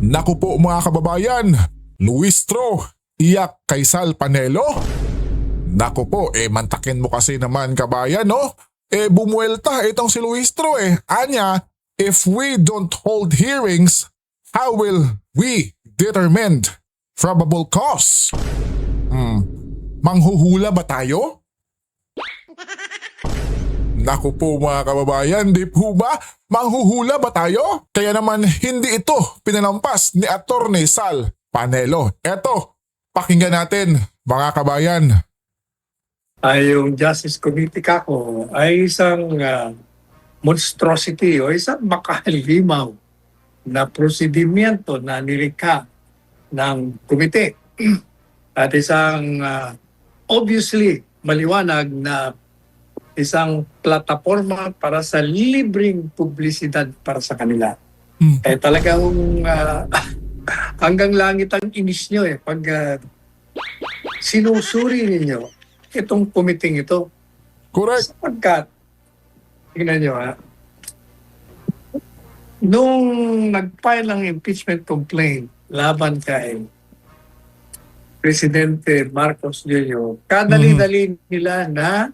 Naku po mga kababayan, Luistro, iyak kay Sal Panelo? Naku po, mantakin mo kasi naman kabayan no? Bumuelta itong si Luistro Anya, if we don't hold hearings, how will we determine probable cause? Manghuhula ba tayo? Naku po mga kababayan, di po ba? Manghuhula ba tayo? Kaya naman hindi ito pinalampas ni Attorney Sal Panelo. Eto, pakinggan natin mga kabayan. Yung Justice Committee kako ay isang monstrosity o isang makahalimaw na prosedimento na nilikha ng komite. At isang obviously maliwanag na isang plataforma para sa libreng publisidad para sa kanila. Talagang hanggang langit ang inis nyo pag sinusuri ninyo itong committee ito. Correct. Sapagkat, tingnan nyo nung nag-file ng impeachment complaint laban kay Presidente Marcos Jr., kadali-dali nila na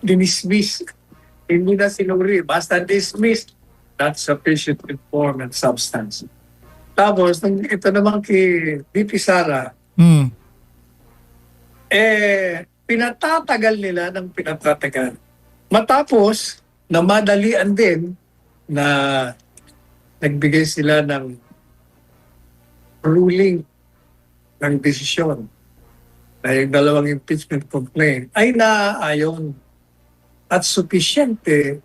dinismiss. Hindi na sinuri. Basta dismissed. Not sufficient in form and substance. Tapos, ito naman kay VP Sara, pinatatagal nila ng pinatatagal. Matapos, na madalian din na nagbigay sila ng ruling ng desisyon na yung dalawang impeachment complaint ay naaayon at sufisyente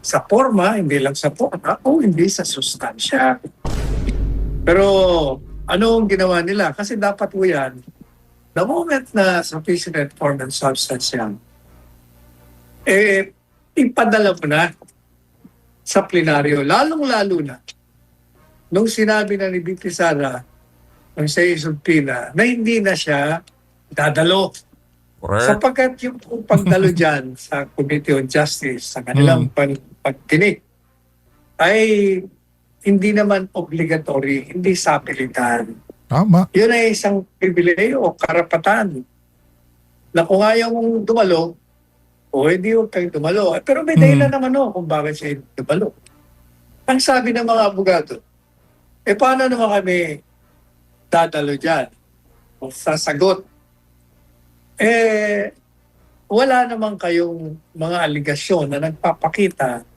sa forma, hindi lang sa forma, o hindi sa sustansya. Pero ano ang ginawa nila? Kasi dapat po yan, the moment na sufficient form and substance yan, ipadala mo na sa plenaryo. Lalong-lalo na, nung sinabi na ni VP Sara, nung sa subpoena, na hindi na siya dadalo. Correct. Sapagkat yung pagdalo dyan sa Committee on Justice, sa kanilang pagtinig, ay hindi naman obligatory, hindi sapilitan. Tama. Yun ay isang pribileyo o karapatan na kung ayaw mong dumalo, o hindi huwag kayong dumalo. Pero may dahilan naman kung bakit siya dumalo. Ang sabi ng mga abogado, paano naman kami dadalo dyan? O sasagot? Wala naman kayong mga aligasyon na nagpapakita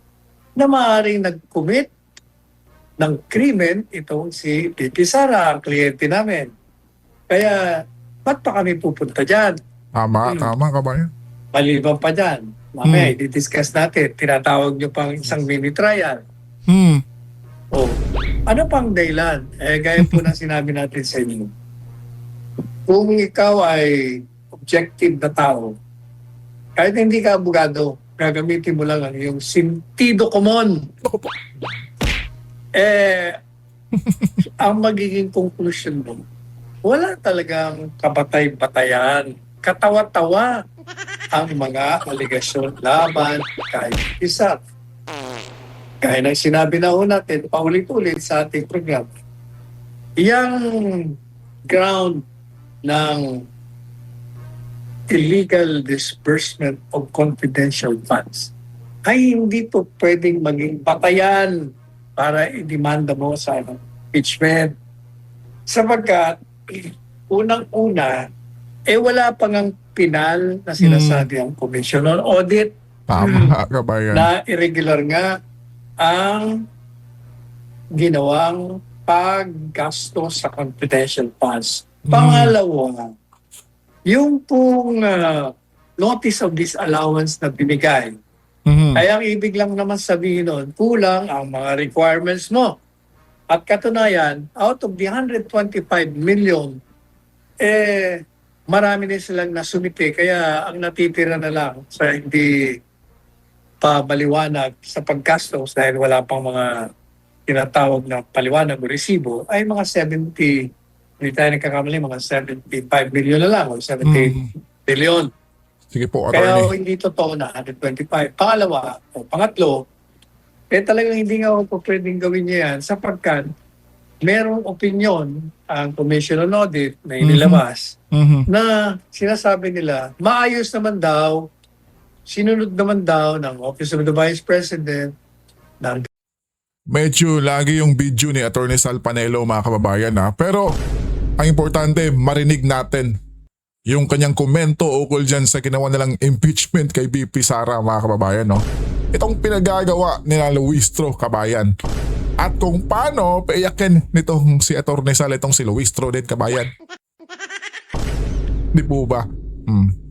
na maaaring nag-commit ng krimen itong si VP Sara, ang kliyente namin. Kaya, ba't pa kami pupunta dyan? Tama kabayan. Maliban pa dyan. Mamaya, i-discuss natin. Tinatawag nyo pang isang mini-trial. Ano pang dahilan? Gaya po ng sinabi natin sa inyo. Kung ikaw ay objective na tao, kahit hindi ka abogado, gagamitin mo lang yung sentido común. Ang magiging conclusion mo, wala talagang kabatay-batayan, katawa-tawa ang mga aligasyon laban kahit isa. Kaya nang sinabi na natin, paulit-ulit sa ating program, yung ground ng illegal disbursement of confidential funds ay hindi po pwedeng maging batayan para i-demanda mo sa impeachment. Sapagkat, unang-una, wala pang ang pinal na sinasabi ang Commission on Audit. Tama kabayan. Na irregular nga ang ginawang paggasto sa confidential funds. Pangalawa, yung pong notice of disallowance na binigay, ay ang ibig lang naman sabihin nun, kulang ang mga requirements mo. At katunayan, out of the 125 million, marami na silang nasumite. Kaya ang natitira na lang sa hindi pa maliwanag sa paggastos dahil wala pang mga tinatawag na paliwanag o resibo, ay mga 70, hindi tayo nagkakamali, mga 75 million na lang o 78 billion. Sige po, Kaya attorney. hindi totoo na 125. Pangalawa, o pangatlo, talagang hindi nga ako pwedeng gawin niya yan sapagkat merong opinion ang Commission on Audit na inilabas na sinasabi nila, maayos naman daw, sinunod naman daw ng Office of the Vice President, ng Medyo lagi yung video ni Attorney Sal Panelo mga kababayan ha. Pero ang importante marinig natin yung kanyang komento ukol dyan sa ginawa nilang impeachment kay VP Sara mga kababayan. No? Itong pinagagawa ni Luistro kabayan. At kung paano paiyakin nitong si Attorney Sal itong si Luistro din kabayan. Di po ba?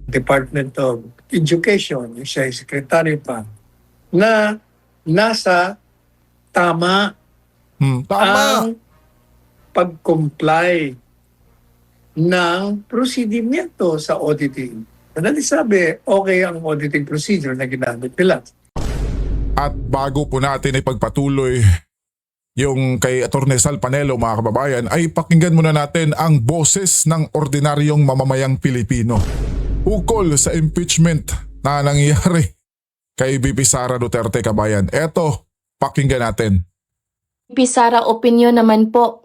Department of Education, siya ay secretary pa, na nasa tama Tama. ang pag-comply ng prosedimento sa auditing. Madali sabi, okay ang auditing procedure na ginamit nila. At bago po natin ipagpatuloy yung kay Attorney Sal Panelo mga kababayan ay pakinggan muna natin ang boses ng ordinaryong mamamayang Pilipino ukol sa impeachment na nangyari kay VP Sara Duterte kabayan. Eto, pakinggan natin. VP Sara, opinion naman po.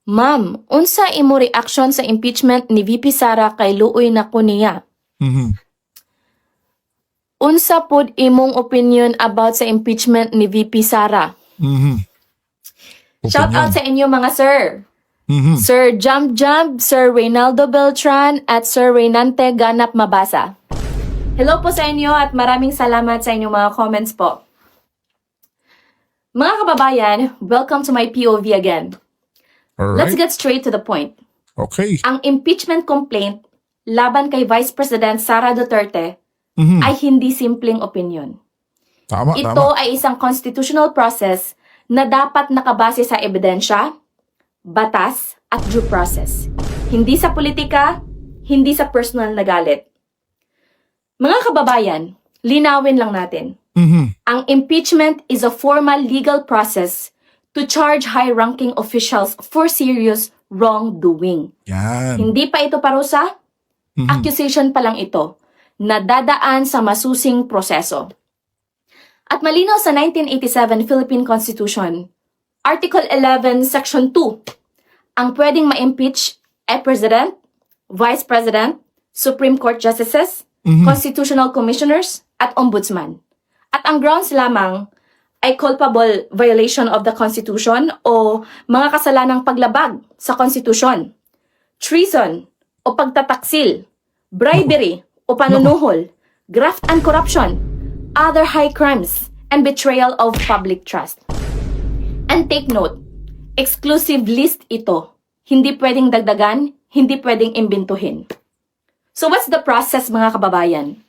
Ma'am, unsa imo reaction sa impeachment ni VP Sara kay Luoy na niya? Unsa pod imong opinion about sa impeachment ni VP Sara? Shout out sa inyo mga sir. Sir Jump Jump, Sir Reynaldo Beltran at Sir Reynante Ganap Mabasa. Hello po sa inyo at maraming salamat sa inyong mga comments po. Mga kababayan, welcome to my POV again. Alright. Let's get straight to the point. Okay. Ang impeachment complaint laban kay Vice President Sara Duterte ay hindi simpleng opinion. Tama, Ito tama. ay isang constitutional process na dapat nakabase sa ebidensya, batas, at due process. Hindi sa politika, hindi sa personal na galit. Mga kababayan, linawin lang natin. Ang impeachment is a formal legal process to charge high-ranking officials for serious wrongdoing. Yan. Hindi pa ito parusa, accusation pa lang ito na dadaan sa masusing proseso. At malinaw sa 1987 Philippine Constitution, Article 11, Section 2, ang pwedeng ma-impeach ay President, Vice President, Supreme Court Justices, Constitutional Commissioners, at Ombudsman. At ang grounds lamang ay culpable violation of the Constitution o mga kasalanang paglabag sa Constitution, treason o pagtataksil, bribery o panunuhol, graft and corruption, other high crimes, and betrayal of public trust. And take note, exclusive list ito. Hindi pwedeng dagdagan, hindi pwedeng imbintuhin. So what's the process mga kababayan?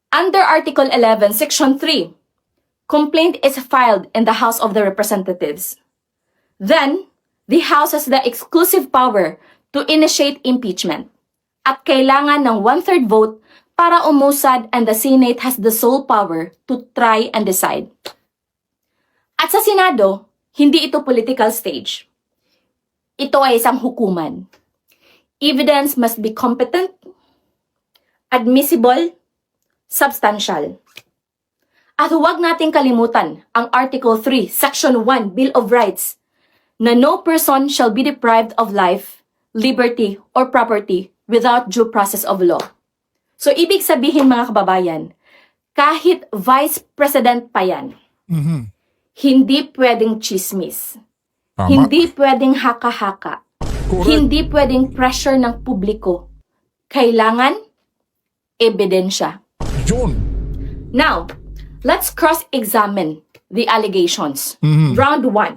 Under Article 11, Section 3, complaint is filed in the House of the Representatives. Then, the House has the exclusive power to initiate impeachment at kailangan ng 1/3 vote para umusad, and the Senate has the sole power to try and decide. At sa Senado, hindi ito political stage. Ito ay isang hukuman. Evidence must be competent, admissible, substantial. At huwag nating kalimutan ang Article 3, Section 1, Bill of Rights, na no person shall be deprived of life, liberty, or property without due process of law. So, ibig sabihin mga kababayan, kahit Vice President pa yan, hindi pwedeng chismis, Tama. hindi pwedeng haka-haka, Correct. hindi pwedeng pressure ng publiko. Kailangan ebidensya. Yun. Now, let's cross-examine the allegations. Round 1. Round one.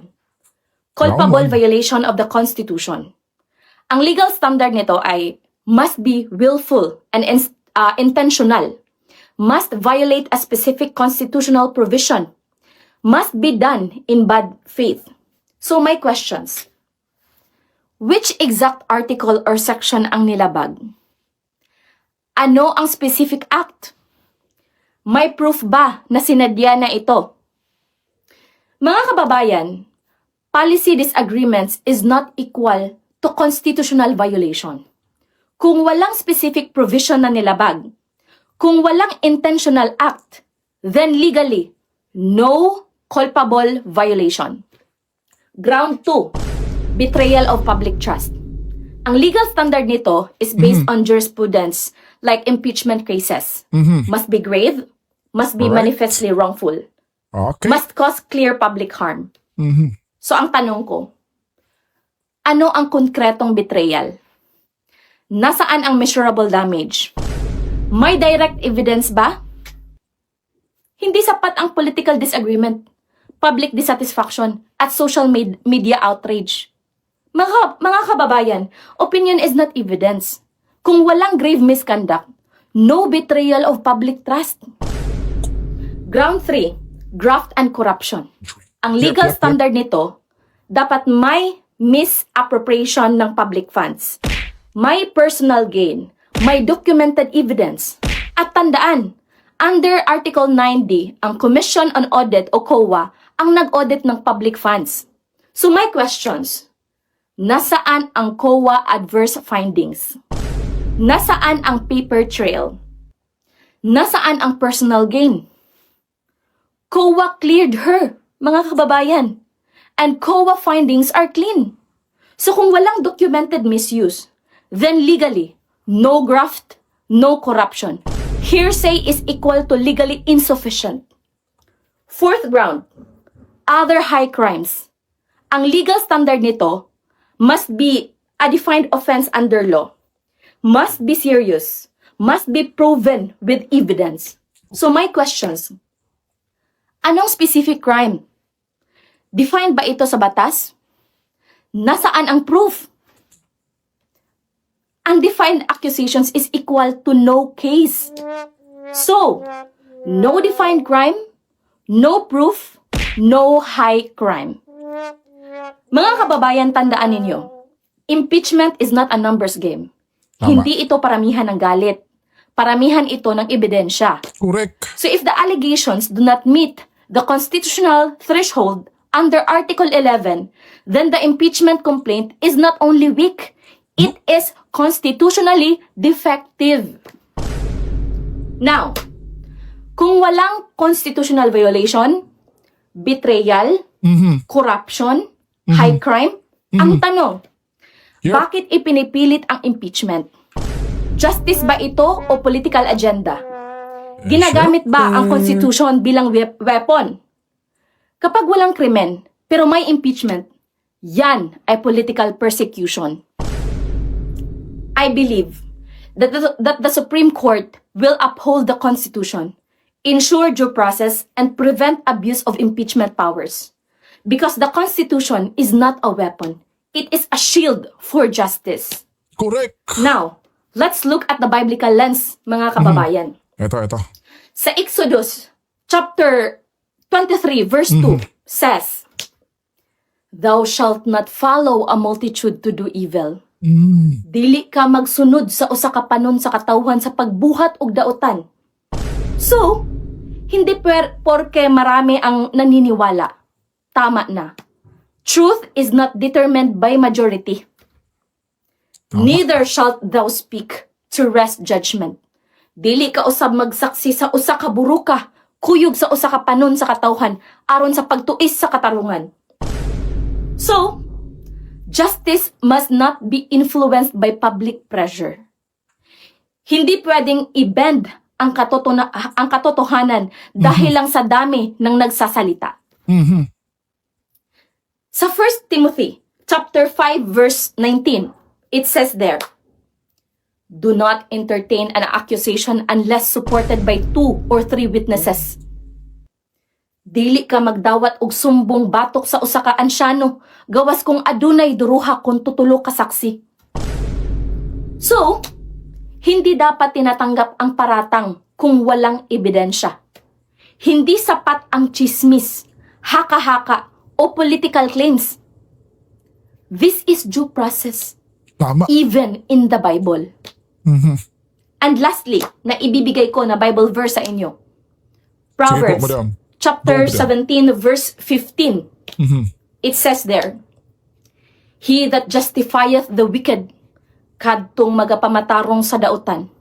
Culpable violation of the Constitution. Ang legal standard nito ay must be willful and intentional, must violate a specific constitutional provision, must be done in bad faith. So my questions, which exact article or section ang nilabag? Ano ang specific act? May proof ba na sinadya na ito? Mga kababayan, policy disagreements is not equal to constitutional violation. Kung walang specific provision na nilabag, kung walang intentional act, then legally, no culpable violation. Ground 2, betrayal of public trust. Ang legal standard nito is based on jurisprudence like impeachment cases. Must be grave, must be Alright. manifestly wrongful, Okay. must cause clear public harm. Mhm. So ang tanong ko, ano ang konkretong betrayal? Nasaan ang measurable damage? May direct evidence ba? Hindi sapat ang political disagreement, public dissatisfaction, at social media outrage. Mga kababayan, opinion is not evidence. Kung walang grave misconduct, no betrayal of public trust. Ground 3, graft and corruption. Ang legal Yep. standard nito, dapat may misappropriation ng public funds, may personal gain, may documented evidence. At tandaan, under Article 9D, ang Commission on Audit o COA ang nag-audit ng public funds. So my questions, nasaan ang COA adverse findings? Nasaan ang paper trail? Nasaan ang personal gain? COA cleared her, mga kababayan. And COA findings are clean. So kung walang documented misuse, then legally, no graft, no corruption. Hearsay is equal to legally insufficient. Fourth ground, other high crimes. Ang legal standard nito must be a defined offense under law, must be serious, must be proven with evidence. So my questions, anong specific crime? Defined ba ito sa batas? Nasaan ang proof? Undefined accusations is equal to no case. So, no defined crime, no proof, no high crime. Mga kababayan, tandaan ninyo, impeachment is not a numbers game. Tama. Hindi ito paramihan ng galit. Paramihan ito ng ebidensya. Correct. So if the allegations do not meet the constitutional threshold under Article 11, then the impeachment complaint is not only weak, it is constitutionally defective. Now, kung walang constitutional violation, betrayal, corruption, high crime, ang tanong, Yep. bakit ipinipilit ang impeachment? Justice ba ito o political agenda? Ginagamit ba ang Constitution bilang weapon? Kapag walang krimen, pero may impeachment, yan ay political persecution. I believe that the Supreme Court will uphold the Constitution, ensure due process, and prevent abuse of impeachment powers. Because the Constitution is not a weapon. It is a shield for justice. Correct. Now, let's look at the biblical lens, mga kababayan. Ito. Sa Exodus chapter 23 verse 2 says, "Thou shalt not follow a multitude to do evil." Dili ka magsunod sa usa ka panon sa katawhan sa pagbuhat og dautan. So, hindi porke marami ang naniniwala. Tama na. Truth is not determined by majority. Neither shalt thou speak to wrest judgment. Dili ka usab magsaksi sa usa ka buruka, kuyog sa usa ka panon sa katawhan aron sa pagtuis sa katarungan. So, justice must not be influenced by public pressure. Hindi pwedeng i-bend ang katotohanan dahil lang sa dami ng nagsasalita. Sa 1 Timothy chapter 5 verse 19, it says there, "Do not entertain an accusation unless supported by 2 or 3 witnesses." Dili ka magdawat og sumbong batok sa usa ka ansyano, gawas kung adunay duruha kung tutulo ka saksi. So, hindi dapat tinatanggap ang paratang kung walang ebidensya. Hindi sapat ang chismis, haka-haka, o political claims. This is due process, Tama. even in the Bible. And lastly, na ibibigay ko na Bible verse sa inyo. Proverbs madam. chapter Go, madam. 17 verse 15. It says there, "He that justifieth the wicked, kadtong magapamatarong sa dautan.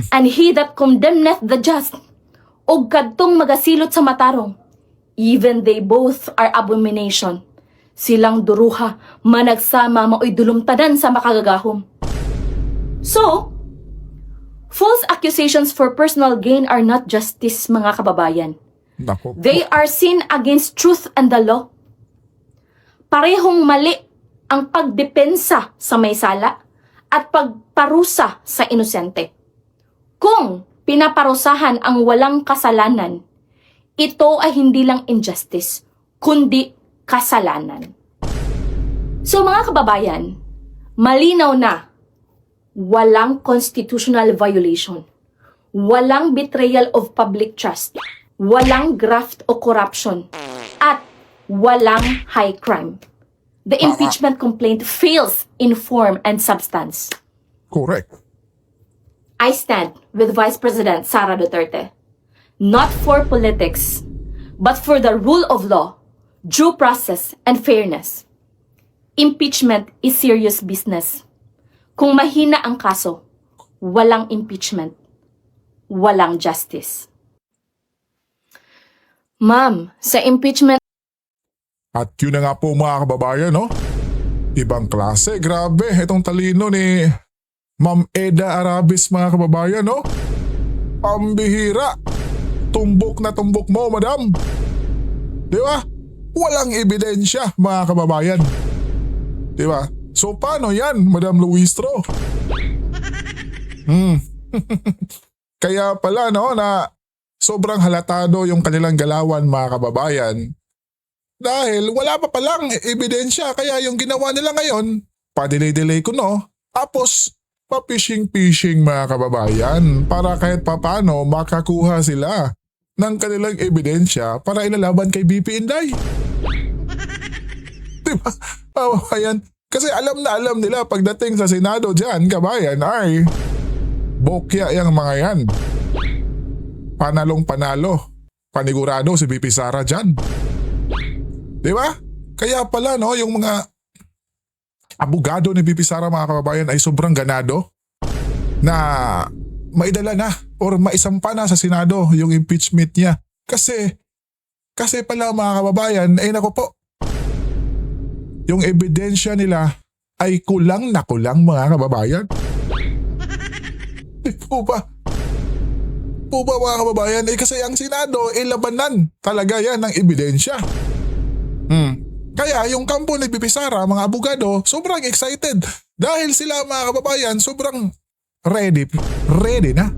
And he that condemneth the just, og kadtong magasilot sa matarong, even they both are abomination. Silang duruha, managsama maoy dulumtanan sa makagagahom. So, false accusations for personal gain are not justice, mga kababayan. Nako po. They are sin against truth and the law. Parehong mali ang pagdepensa sa may sala at pagparusa sa inosente. Kung pinaparusahan ang walang kasalanan, ito ay hindi lang injustice, kundi kasalanan. So mga kababayan, malinaw na walang constitutional violation, walang betrayal of public trust, walang graft o corruption, at walang high crime. The impeachment complaint fails in form and substance. Correct. I stand with Vice President Sara Duterte, not for politics, but for the rule of law, due process, and fairness. Impeachment is serious business. Kung mahina ang kaso, walang impeachment, walang justice. Ma'am, sa impeachment, At yun na nga po mga kababayan, no? Ibang klase, grabe, itong talino ni Ma'am Eda Arabis mga kababayan, no? Pambihira. Tumbok na tumbok mo, madam. Di ba? Walang ebidensya mga kababayan. Di ba? So paano yan, Madam Luistro? Kaya pala, no, na sobrang halatado yung kanilang galawan mga kababayan. Dahil wala pa palang ebidensya, kaya yung ginawa nila ngayon, pa-delay-delay ko, no? Tapos, pa-fishing-fishing mga kababayan para kahit papano makakuha sila ng kanilang ebidensya para ilalaban kay BP Inday. Diba? Kababayan, kasi alam na alam nila pagdating sa Senado dyan, kabayan, ay bokya yung mga yan. Panalong panalo. Panigurado si BP Sara dyan. Diba? Kaya pala, no, yung mga abogado ni BP Sara mga kababayan ay sobrang ganado na maidala na or maisampa na sa Senado yung impeachment niya. Kasi pala mga kababayan, ay nako po, yung ebidensya nila ay kulang na kulang mga kababayan. Di po ba? Po ba mga kababayan? Kasi ang Senado ay labanan talaga yan ng ebidensya. Kaya yung kampo ni BP Sara, mga abogado, sobrang excited dahil sila mga kababayan sobrang ready na.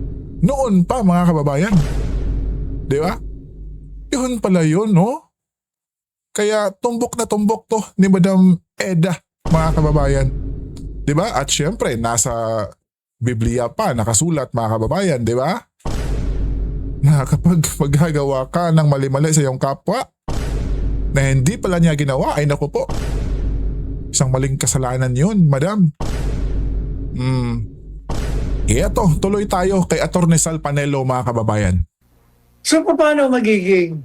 Noon pa mga kababayan. Di ba? Yun pala yun, no? Kaya tumbok na tumbok to ni Madam Eda, mga kababayan. Di ba? At syempre, nasa Biblia pa nakasulat mga kababayan, di ba? Na kapag maggagawa ka ng mali-mali sa iyong kapwa, na hindi pala niya ginawa, ay naku po. Isang maling kasalanan yun, madam. Eto, tuloy tayo kay Atty. Sal Panelo mga kababayan. So paano magiging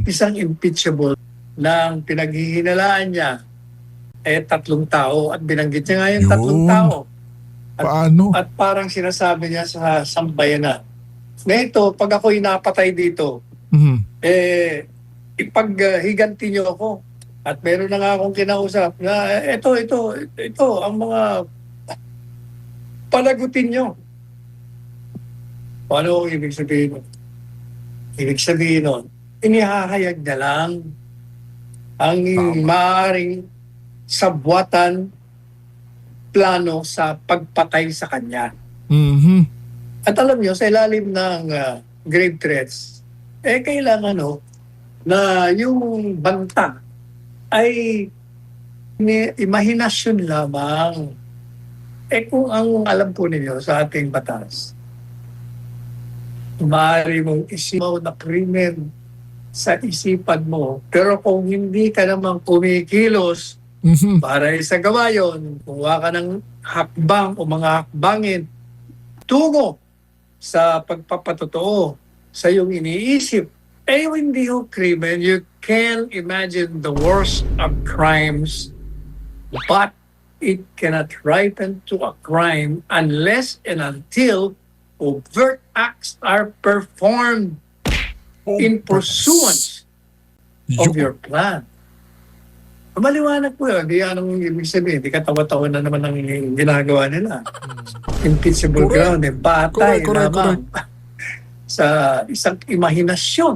isang impeachable ng pinaghihinalaan niya tatlong tao at binanggit niya nga yung Yun. tatlong tao. Paano? At parang sinasabi niya sa sambayanan na ito, pag ako'y napatay dito, ipaghiganti niyo ako. At meron na nga akong kinausap na ito, ang mga palagutin niyo. Ano ang ibig sabihin nun? Ibig sabihin nun, inihahayag na lang ang maaaring sabwatan plano sa pagpatay sa kanya. At alam niyo, sa ilalim ng grave threats, kailangan na yung banta ay imahinasyon lamang. Kung ang alam po ninyo sa ating batas, maaari mong isimaw na krimen sa isipan mo, pero kung hindi ka naman kumikilos para sa gawa yun, kuha ka ng hakbang o mga hakbangin tungo sa pagpapatotoo sa iyong iniisip, hindi ho krimen. You can imagine the worst of crimes, but it cannot ripen to a crime unless and until overt acts are performed in pursuance of your plan. Maliwanag po yun. Di anong ibig sabihin. Di katawa-tawa na naman ang ginagawa nila. Impeachable Correct. ground. Batay Correct. lamang sa isang imahinasyon.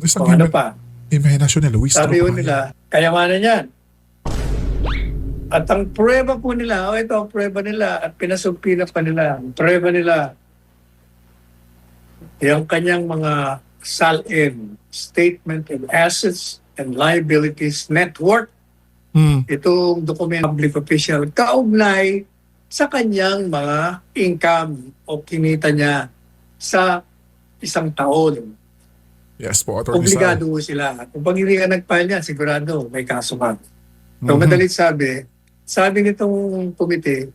Isang O ano pa. imahinasyon ni Luistro. Sabi yun kabayan. nila, kayamanan yan. At ang prueba po nila, ito ang prueba nila at pinasugpina pa nila. Ang prueba nila, yung kanyang mga SALN, Statement of Assets and Liabilities Network, itong dokumento public official, kaugnay sa kanyang mga income o kinita niya sa isang taon. Yes po, Atty. Sal. Obligado po sila. Kung pag hindi ka nag-file niya, sigurado may kaso ka. So, madalit sabi nitong komite,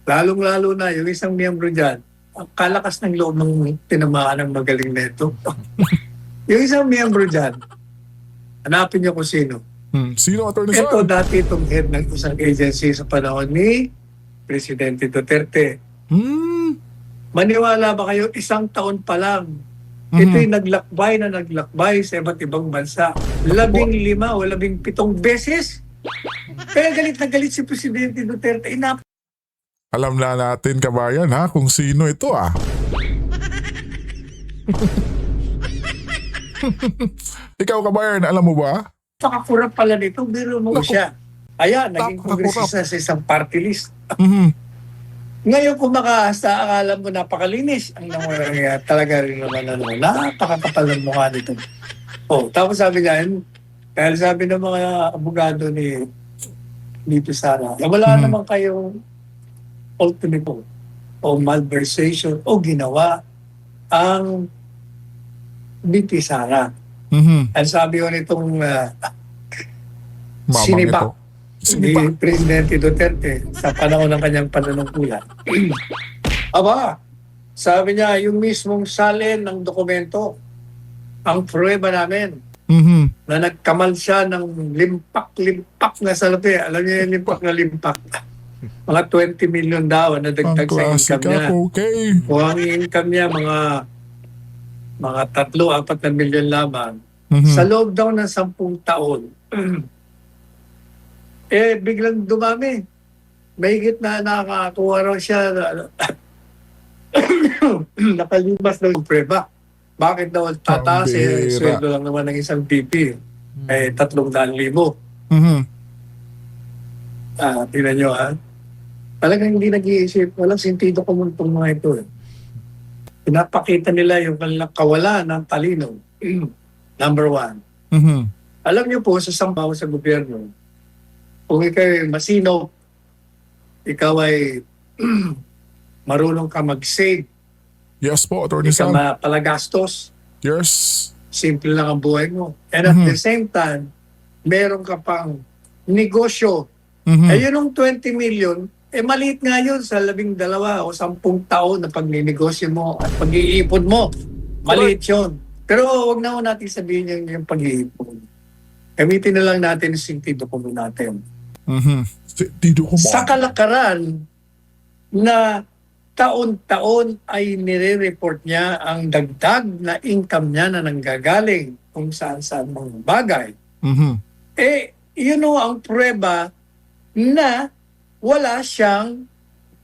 lalong-lalo na yung isang miyembro dyan, ang kalakas ng loob ng tinamaan ng magaling na ito. Yung isang miyembro dyan, hanapin niyo kung sino. Sino, Atty. Ito Sal? dati itong head ng isang agency sa panahon ni Presidente Duterte. Maniwala ba kayo, isang taon pa lang, ito'y naglakbay sa iba't ibang bansa. 15 o 17 beses. Kaya galit na galit si Presidente Duterte. Alam na natin, kabayan, ha, kung sino ito, ah. Ikaw, kabayan, alam mo ba? Nakakurap pala nito, biro mo Naku. siya. Ayan, naging Nakakurap. kongresista sa isang party list. Mhm. Ngayon kung makaasta, akala mo napakalinis. Ang nangyayari talaga rin naman napakakapal ng mukha nito. Oh, tapos sabi niya, dahil sabi ng mga abogado ni Dito Sara, wala naman kayong ultimate o malversation o ginawa ang BP Sara. At sabi ko nitong Mamang sinipa ito. Sinipa. ni Presidente Duterte sa panahon ng kanyang panunungkulan. Aba, sabi niya, yung mismong salin ng dokumento, ang prueba namin na nagkamal siya ng limpak-limpak na salapi. Alam niyo yung limpak na limpak? Mga 20 million daw na Ang dagdag sa income klasika, niya. okay. Kung ang income niya mga 3-4 na milyon lamang, sa loob daw ng 10 taon, biglang dumami. Mahigit na nakakakuha raw siya nakalimas daw yung preba. Bakit daw tataas? Pambira. Sweldo lang naman ng isang VP. 300,000. Tingnan nyo ha. Talagang hindi nag-iisip. Walang sentido kumuntong mga ito. Pinapakita nila yung kanilang kawalan ng talino. Number 1. Alam niyo po, sa sambaw sa gobyerno, kung ikaw ay masino, ikaw ay marunong ka mag-save, Yes po, Atty. hindi ka Sal. mapalagastos, Yes. simple lang ang buhay mo. And at the same time, meron ka pang negosyo. Ayun yung 20 million, maliit nga yun sa 12 o 10 taon na pagninegosyo mo at pag-iipon mo. Maliit yun. Pero wag na ho natin sabihin yung pag-iipon. Gamitin na lang natin yung sentido ko natin. Dito ko Sa kalakaran na taon-taon ay nire-report niya ang dagdag na income niya na nanggagaling kung saan-saan mga bagay. Yun o ang prueba na wala siyang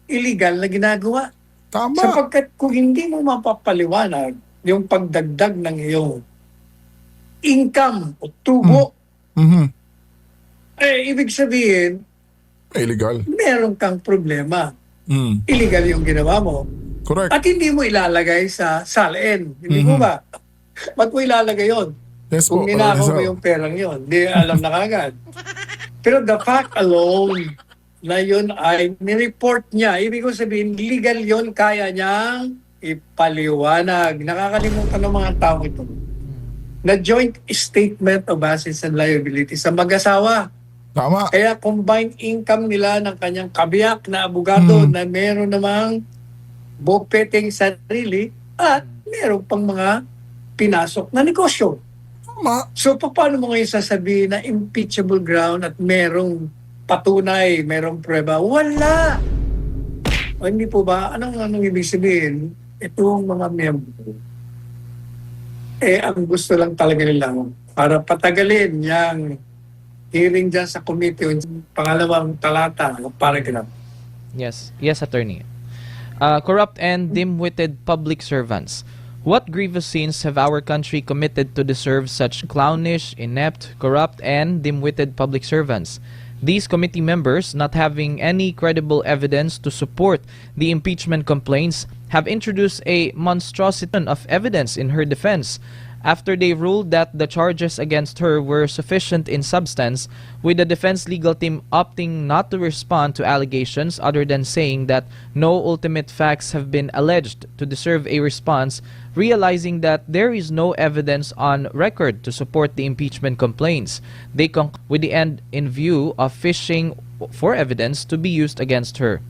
illegal na ginagawa. Tama. Sapagkat kung hindi mo mapapaliwanag yung pagdagdag ng iyong income o tubo, ibig sabihin, Illegal. meron kang problema. Illegal yung ginawa mo. Correct. At hindi mo ilalagay sa SALN. Hindi mo ba? Ba't mo ilalagay yon? Yes po, Kung Atty. ninakaw mo Sal. yung perang yon, di alam na kagad. Pero the fact alone na yun ay nireport niya, ibig ko sabihin, legal yon, kaya niyang ipaliwanag. Nakakalimutan ng mga tao ito. Na joint statement of assets and liabilities sa mag-asawa. Tama. Kaya combined income nila ng kanyang kabiyak na abogado na meron namang bopeteng sarili at meron pang mga pinasok na negosyo. Tama. So paano mo ngayon sasabihin na impeachable ground at merong patunay, merong prueba? Wala! O hindi po ba? Anong ibig sabihin? Itong mga miyembro, ang gusto lang talaga nilang para patagalin hearing dyan sa committee, yung pangalawang talata o paragraph. Yes, attorney. Corrupt and dim-witted public servants. What grievous sins have our country committed to deserve such clownish, inept, corrupt, and dim-witted public servants? These committee members, not having any credible evidence to support the impeachment complaints, have introduced a monstrosity of evidence in her defense. After they ruled that the charges against her were sufficient in substance, with the defense legal team opting not to respond to allegations other than saying that no ultimate facts have been alleged to deserve a response, realizing that there is no evidence on record to support the impeachment complaints, they conclude with the end in view of fishing for evidence to be used against her.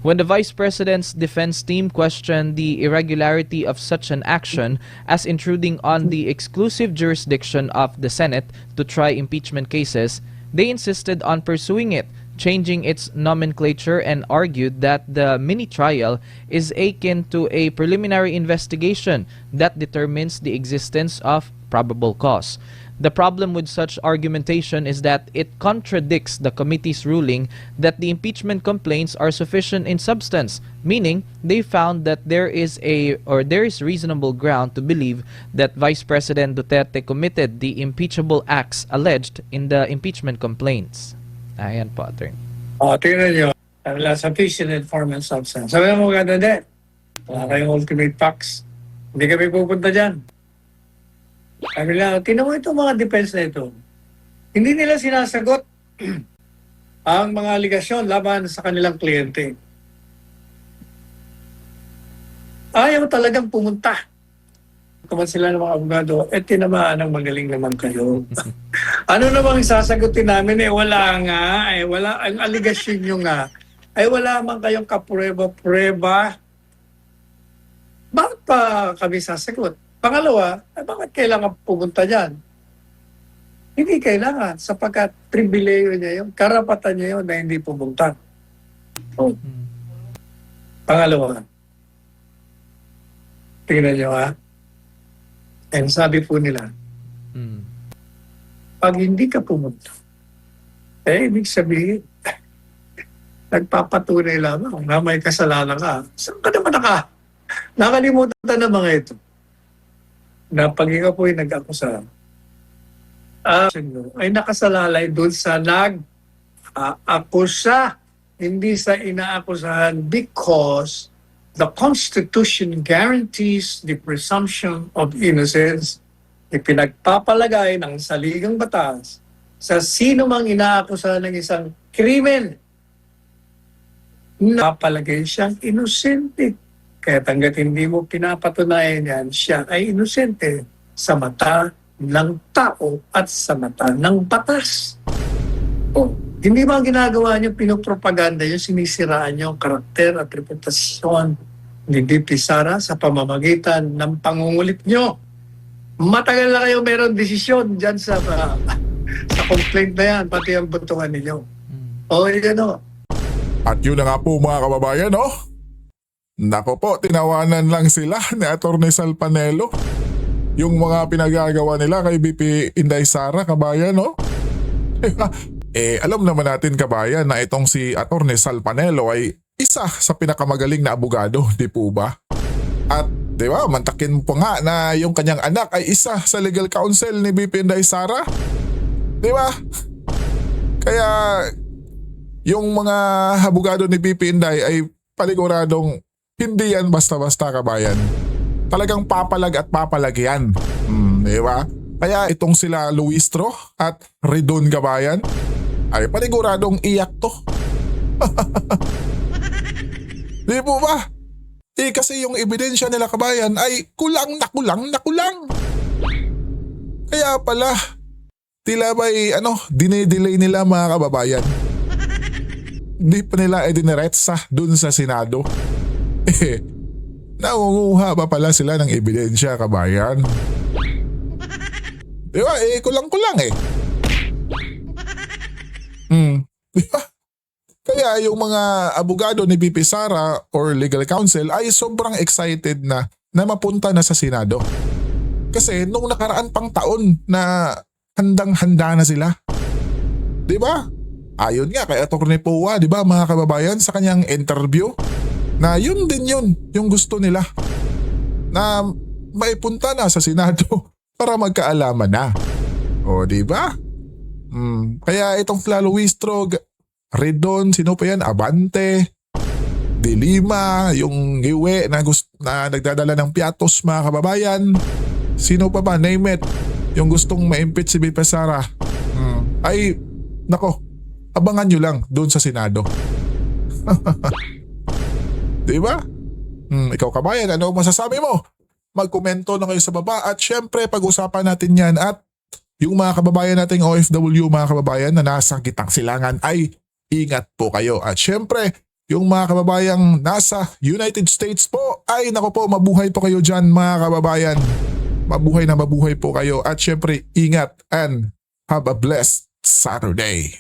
When the Vice President's defense team questioned the irregularity of such an action as intruding on the exclusive jurisdiction of the Senate to try impeachment cases, they insisted on pursuing it, changing its nomenclature, and argued that the mini-trial is akin to a preliminary investigation that determines the existence of probable cause. The problem with such argumentation is that it contradicts the committee's ruling that the impeachment complaints are sufficient in substance, meaning they found that there is reasonable ground to believe that Vice President Duterte committed the impeachable acts alleged in the impeachment complaints. Ayan po, attorney. Tingnan nyo, wala sufficient informant substance. Sabi mo ganda din, wala kayong ultimate facts. Hindi kami pupunta dyan. Sabi lang, tinan mo itong mga defense na ito. Hindi nila sinasagot ang mga aligasyon laban sa kanilang kliyente. Ayaw talagang pumunta. Kuman sila ng mga abogado, tinamaan ang magaling naman kayo. Ano namang sasagutin namin? Wala nga. Wala, ang aligasyon nyo nga. Wala man kayong kapureba-pureba. Bakit pa kami sasagot? Pangalawa, bakit kailangan pumunta dyan? Hindi kailangan sapagkat pribileyo niya yun, karapatan niya yun na hindi pumunta. Oh. Pangalawa, tingnan niyo and sabi po nila, pag hindi ka pumunta, ibig sabihin, nagpapatunay lamang na may kasalanan ka. Saan ka naman nakalimutan ng mga ito? Na pag ikaw po ay nag-akusa, ay nakasalalay doon sa nag-akusa, hindi sa inaakusahan because the Constitution guarantees the presumption of innocence. Ipinagpapalagay ng saligang batas sa sino mang inaakusahan ng isang krimen na papalagay siyang inosente. Kaya hanggat hindi mo pinapatunayan yan, siya ay inosente sa mata ng tao at sa mata ng batas. Hindi ba ang ginagawa niyo, pinopropaganda niyo, sinisiraan niyo ang karakter at reputasyon ni VP Sara sa pamamagitan ng pangungulit niyo. Matagal na kayo meron desisyon dyan sa complaint na yan, pati ang butungan ninyo. At yun na nga po mga kababayan, Nako po, tinawanan lang sila ni Atty. Sal Panelo. Yung mga pinagagawa nila kay BP Inday Sara, kabayan, alam naman natin, kabayan, na itong si Atty. Sal Panelo ay isa sa pinakamagaling na abogado, di po ba? At, di ba, mantakin mo pa nga na yung kanyang anak ay isa sa legal counsel ni BP Inday Sara. Di ba? Kaya, yung mga abogado ni BP Inday ay paniguradong hindi yan basta-basta, kabayan. Talagang papalag at papalag yan. Di ba? Kaya itong sila Luistro at Redon, kabayan, ay paniguradong iyak to. Di po ba? Kasi yung ebidensya nila, kabayan, ay kulang na kulang. Kaya pala, tila ba'y dinedelay nila, mga kababayan. Di pa nila diniretsa dun sa Senado. Nangunguha pa pala sila ng ebidensya, kabayan. Di ba? Kulang-kulang Di ba? Kaya yung mga abogado ni VP Sara or legal counsel ay sobrang excited na mapunta na sa Senado. Kasi nung nakaraan pang taon na handang-handa na sila. Di ba? Ayon nga kay Atty. Poa, di ba mga kababayan, sa kanyang interview, na yun din yun, yung gusto nila. Na maipunta na sa Senado para magkaalaman na. O di ba? Kaya itong Fla Luistro, Redon, sino pa yan? Abante, De Lima, yung Iwe na nagdadala ng piatos mga kababayan. Sino pa ba? Name it. Yung gustong ma-impeach si BP Sara. Ay, nako, abangan nyo lang doon sa Senado. Di ba? Ikaw kabayan, ano masasabi mo? Magkomento na kayo sa baba at syempre pag-usapan natin yan at yung mga kababayan nating OFW, mga kababayan na nasa gitang silangan ay ingat po kayo. At syempre, yung mga kababayang nasa United States po ay nako po, mabuhay po kayo dyan mga kababayan. Mabuhay na mabuhay po kayo at syempre ingat and have a blessed Saturday.